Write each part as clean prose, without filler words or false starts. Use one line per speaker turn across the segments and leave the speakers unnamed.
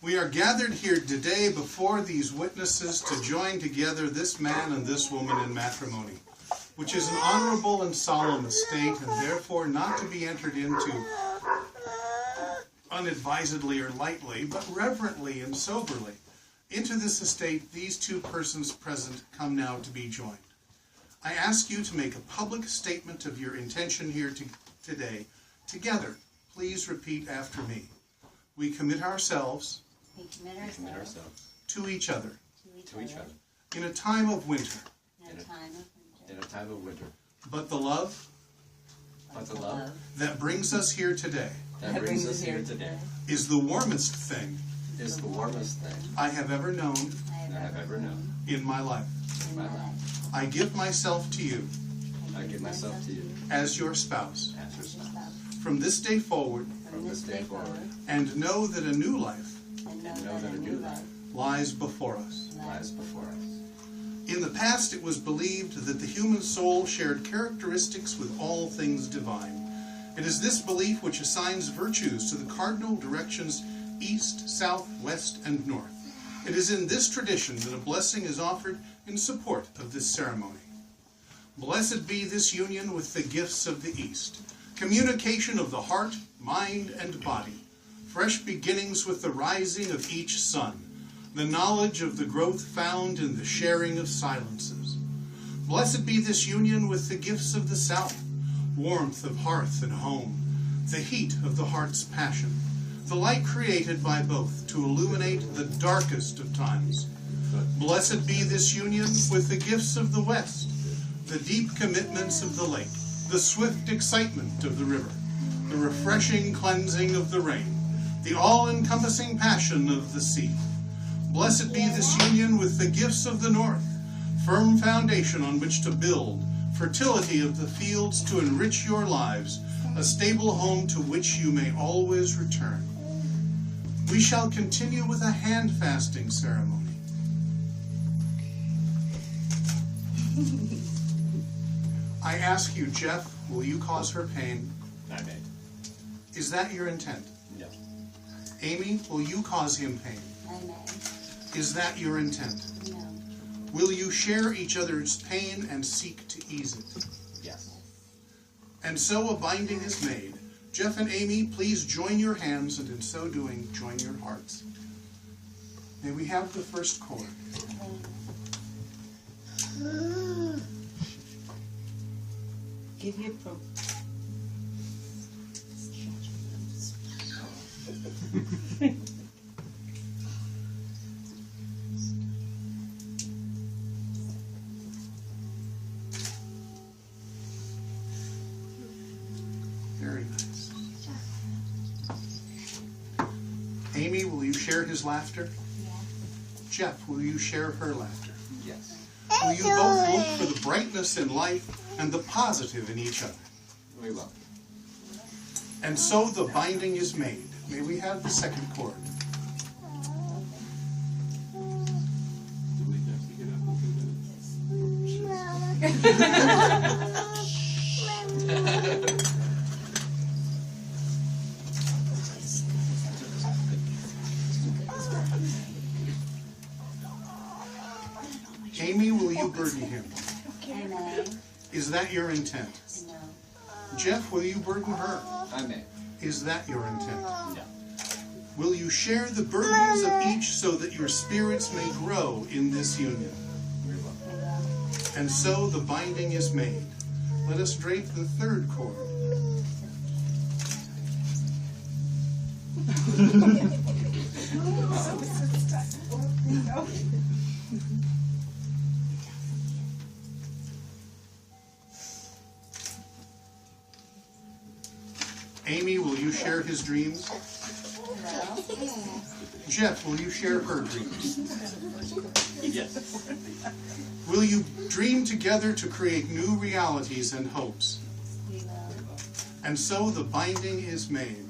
We are gathered here today before these witnesses to join together this man and this woman in matrimony, which is an honorable and solemn estate, and therefore not to be entered into unadvisedly or lightly, but reverently and soberly. Into this estate, these two persons present come now to be joined. I ask you to make a public statement of your intention here today. Together, please repeat after me. We commit ourselves to each other in a time of winter. But the love that brings us here today is the warmest thing I have ever known in my life. I give myself to you as your spouse from this day forward, and know that a new life lies before us. In the past, it was believed that the human soul shared characteristics with all things divine. It is this belief which assigns virtues to the cardinal directions east, south, west, and north. It is in this tradition that a blessing is offered in support of this ceremony. Blessed be this union with the gifts of the East, communication of the heart, mind, and body, fresh beginnings with the rising of each sun, the knowledge of the growth found in the sharing of silences. Blessed be this union with the gifts of the South, warmth of hearth and home, the heat of the heart's passion, the light created by both to illuminate the darkest of times. Blessed be this union with the gifts of the West, the deep commitments of the lake, the swift excitement of the river, the refreshing cleansing of the rain, the all-encompassing passion of the sea. Blessed be this union with the gifts of the North, firm foundation on which to build, fertility of the fields to enrich your lives, a stable home to which you may always return. We shall continue with a hand-fasting ceremony. I ask you, Jeff, will you cause her pain?
I may.
Is that your intent?
No.
Amy, will you cause him pain?
I may.
Is that your intent?
No.
Will you share each other's pain and seek to ease it?
Yes.
And so a binding is made. Jeff and Amy, please join your hands, and in so doing, join your hearts. May we have the first chord.
Give your pro.
Very nice. Amy, will you share his laughter?
Yes.
Jeff, will you share her laughter?
Yes.
Will you both look for the brightness in life and the positive in each other?
We will.
And so the binding is made. May we have the second chord. Amy, will you burden him?
I may.
Is that your intent?
No.
Jeff, will you burden her?
I may.
Is that your intent?
No.
Will you share the burdens of each so that your spirits may grow in this union?
We will.
And so the binding is made. Let us drape the third chord. Amy, will you share his dreams? Jeff, will you share her dreams?
Yes.
Will you dream together to create new realities and hopes?
We will.
And so the binding is made.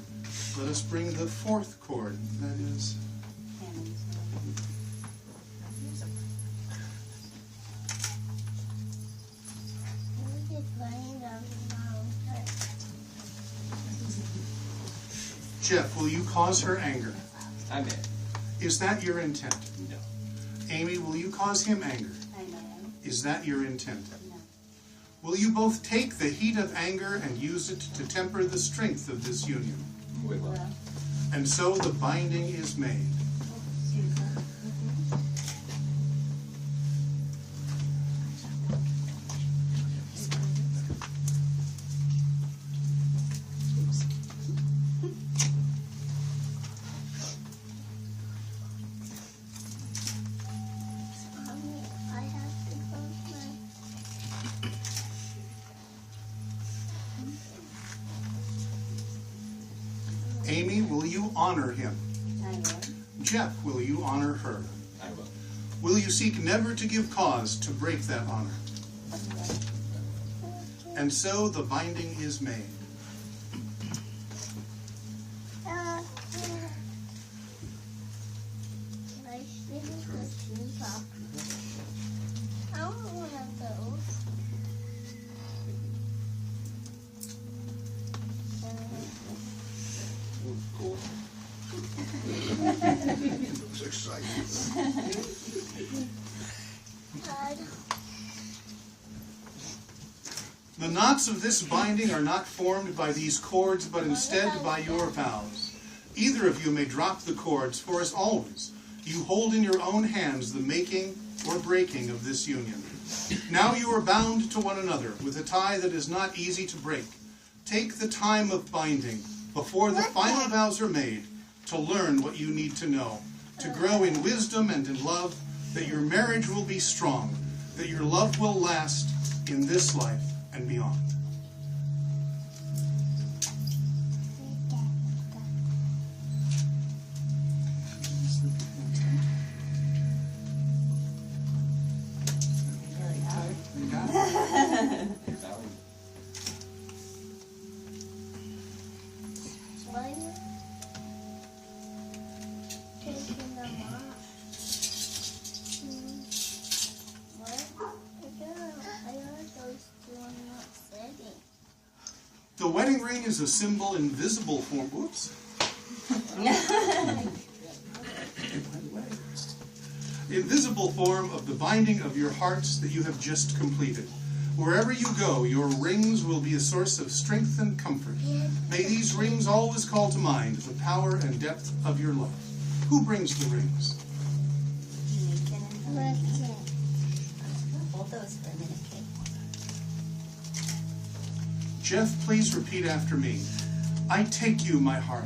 Let us bring the fourth chord, that is. Jeff, will you cause her anger?
I may.
Is that your intent?
No.
Amy, will you cause him anger?
I am.
Is that your intent?
No.
Will you both take the heat of anger and use it to temper the strength of this union?
We will.
Well,
And so the binding is made.
Susan.
Mommy, I have to close my...
Amy, will you honor him?
I will.
Jeff, will you honor her?
I will.
Will you seek never to give cause to break that honor? And so the binding is made.
My shoes are too soft. I want one of those.
Cool.
It's exciting.
Dad.
The knots of this binding are not formed by these cords, but instead by your vows. Either of you may drop the cords, for as always, you hold in your own hands the making or breaking of this union. Now you are bound to one another with a tie that is not easy to break. Take the time of binding before the final vows are made to learn what you need to know, to grow in wisdom and in love, that your marriage will be strong, that your love will last in this life and beyond.
Really hard.
Why are you taking them off? What? I thought those two are not setting.
The wedding ring is a symbol in visible form. Whoops. Invisible form of the binding of your hearts that you have just completed. Wherever you go, your rings will be a source of strength and comfort. May these rings always call to mind the power and depth of your love. Who brings the rings?
Nathan and Helen.
What's it?
Hold those for a minute, Kate.
Jeff, please repeat after me. I take you, my heart,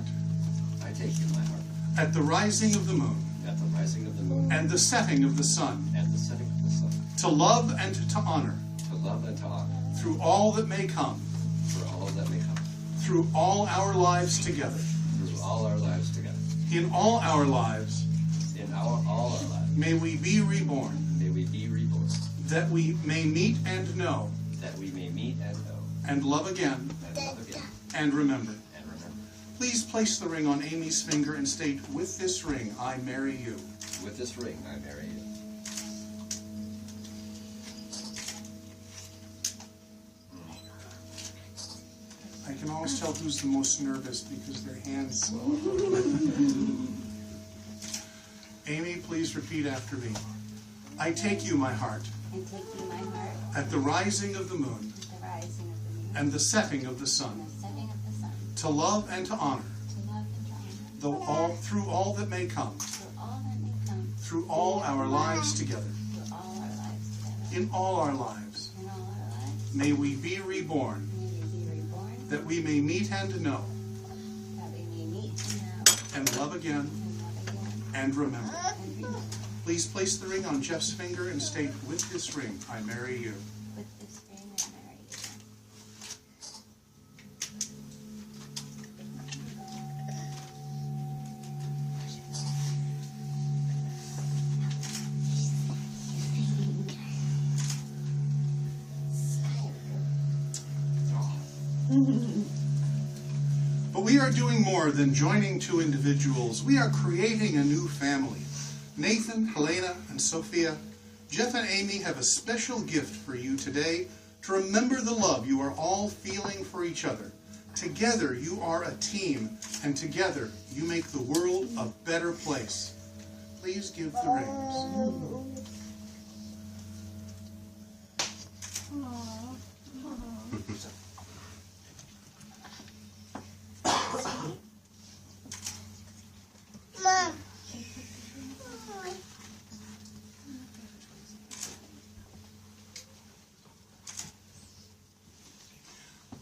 I take you, my heart,
at the rising of the moon
at the rising of the moon
and the setting of the sun,
and the setting of the sun,
to love and to honor,
to love and to honor,
through all that may come,
for all that may come,
through all our lives together,
through all our lives together.
in all our lives,
In all our lives,
may we be reborn,
may we be reborn,
that we may meet and know,
that we may meet and know,
and love again,
and love again,
and remember.
and remember.
Please place the ring on Amy's finger and state, with this ring, I marry you.
With this ring I marry you.
I can always tell who's the most nervous because their hands slow. Amy, please repeat after me. I take you, my heart,
And take you, my heart,
at the rising of the moon
the rising of the moon,
and the setting of the
and
sun,
the setting of the sun,
to love and to honor,
to love and to honor,
through all that may come,
through all that may come,
through all our lives together,
through all our lives together,
in all our lives.
in all our lives.
May we be reborn,
May we be reborn,
that we may meet and know,
that we may meet and know,
and love again,
and love again,
and remember.
and remember.
Please place the ring on Jeff's finger and state, with this ring, I marry you.
With this ring I marry you.
But we are doing more than joining two individuals. We are creating a new family. Nathan, Helena, and Sophia, Jeff and Amy have a special gift for you today to remember the love you are all feeling for each other. Together you are a team, and together you make the world a better place. please give the rings.
Mom.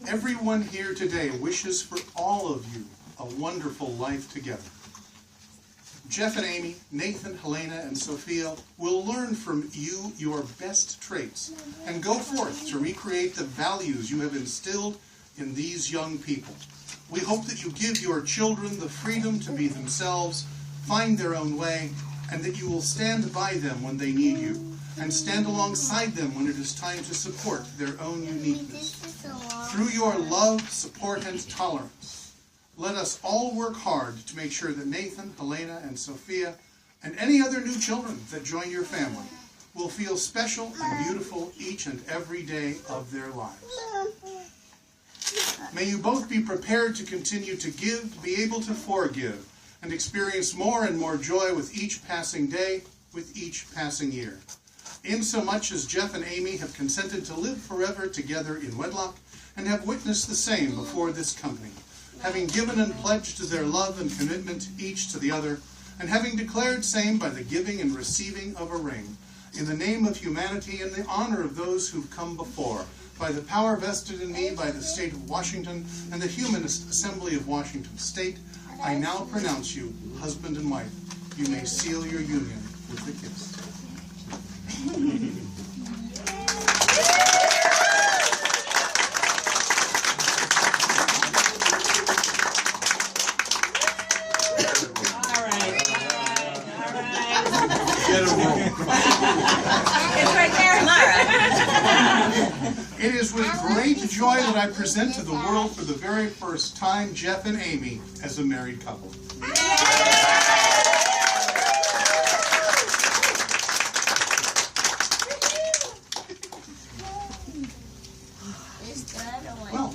Everyone here today wishes for all of you a wonderful life together. Jeff and Amy, Nathan, Helena, and Sophia will learn from you your best traits and go forth to recreate the values you have instilled in these young people. We hope that you give your children the freedom to be themselves, find their own way, and that you will stand by them when they need you, and stand alongside them when it is time to support their own uniqueness. Through your love, support, and tolerance, let us all work hard to make sure that Nathan, Helena, and Sophia, and any other new children that join your family will feel special and beautiful each and every day of their lives. May you both be prepared to continue to give, be able to forgive, and experience more and more joy with each passing day, with each passing year. Insomuch as Jeff and Amy have consented to live forever together in wedlock, and have witnessed the same before this company, having given and pledged their love and commitment each to the other, and having declared same by the giving and receiving of a ring, in the name of humanity and the honor of those who've come before, by the power vested in me by the state of Washington and the Humanist Assembly of Washington State, I now pronounce you husband and wife. You may seal your union with a kiss.
It's right there, Mara.
It is with great joy that I present to the world for the very first time Jeff and Amy as a married couple.
Is that a one?
Well,